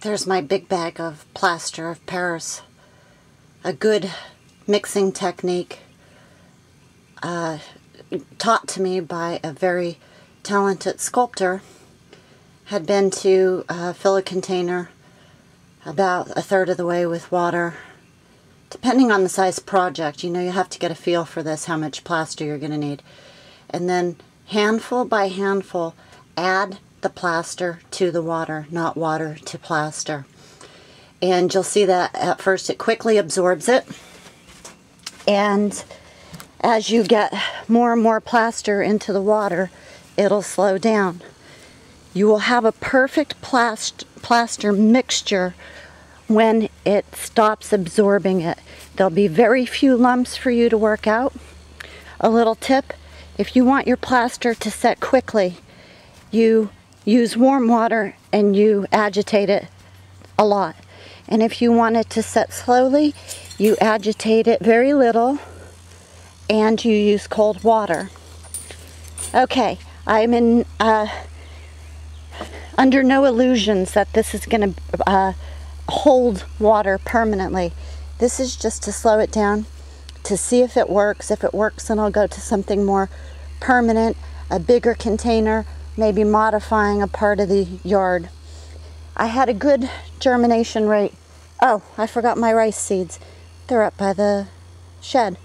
There's my big bag of plaster of Paris. A good mixing technique taught to me by a very talented sculptor. Had been to fill a container about a third of the way with water. Depending on the size project, you know, you have to get a feel for this, how much plaster you're going to need. And then handful by handful, add the plaster to the water, not water to plaster. And you'll see that at first it quickly absorbs it. And as you get more and more plaster into the water, it'll slow down. You will have a perfect plaster mixture when it stops absorbing it. There'll be very few lumps for you to work out. A little tip, if you want your plaster to set quickly, you use warm water and you agitate it a lot. And if you want it to set slowly, you agitate it very little and you use cold water. Okay, I'm in under no illusions that this is going to hold water permanently. This is just to slow it down, to see if it works. If it works, then I'll go to something more permanent, a bigger container, maybe modifying a part of the yard. I had a good germination rate. Oh, I forgot my rice seeds. They're up by the shed.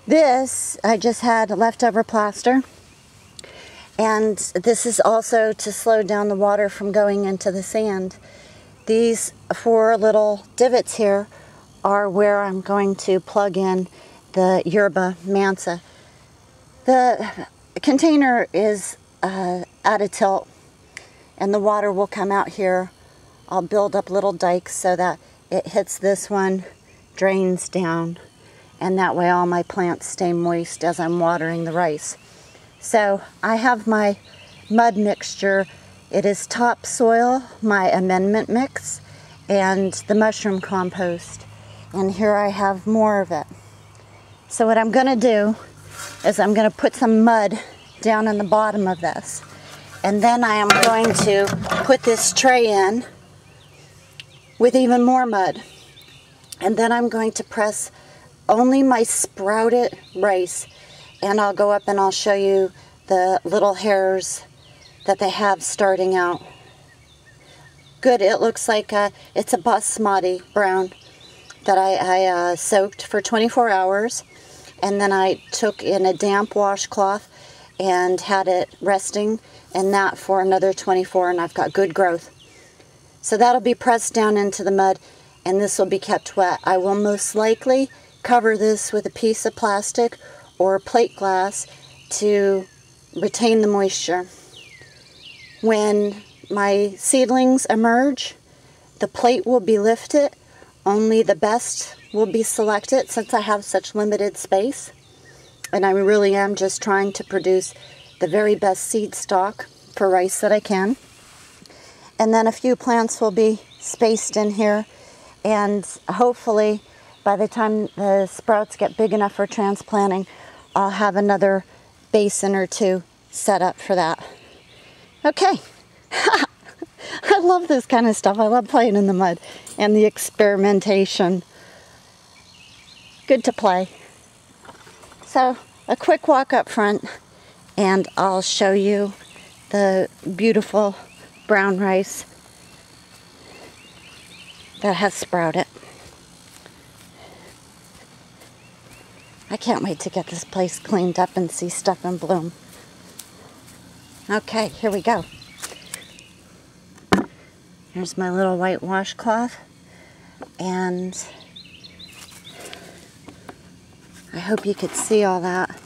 This, I just had leftover plaster. And this is also to slow down the water from going into the sand. These 4 little divots here are where I'm going to plug in the yerba mansa. The container is at a tilt and the water will come out here. I'll build up little dikes so that it hits this one, drains down, and that way all my plants stay moist as I'm watering the rice. So I have my mud mixture. It is topsoil, my amendment mix, and the mushroom compost. And here I have more of it. So what I'm going to do is I'm going to put some mud down in the bottom of this. And then I am going to put this tray in with even more mud. And then I'm going to press only my sprouted rice. And I'll go up and I'll show you the little hairs that they have starting out. Good, it looks like it's a basmati brown that I soaked for 24 hours. And then I took in a damp washcloth and had it resting in that for another 24, and I've got good growth. So that'll be pressed down into the mud, and this will be kept wet. I will most likely cover this with a piece of plastic or plate glass to retain the moisture. When my seedlings emerge, the plate will be lifted. Only the best will be selected since I have such limited space. And I really am just trying to produce the very best seed stock for rice that I can. And then a few plants will be spaced in here. And hopefully by the time the sprouts get big enough for transplanting, I'll have another basin or 2 set up for that. Okay. I love this kind of stuff. I love playing in the mud and the experimentation. Good to play. So a quick walk up front and I'll show you the beautiful brown rice that has sprouted. I can't wait to get this place cleaned up and see stuff in bloom. Okay, here we go. Here's my little white washcloth, and I hope you could see all that.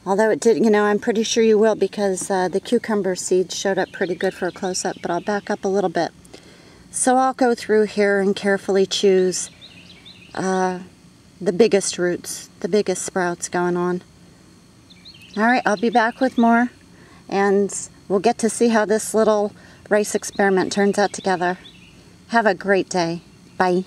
Although it did, you know, I'm pretty sure you will because the cucumber seeds showed up pretty good for a close-up, but I'll back up a little bit. So I'll go through here and carefully choose the biggest roots, the biggest sprouts going on. Alright, I'll be back with more, and we'll get to see how this little rice experiment turns out together. Have a great day. Bye.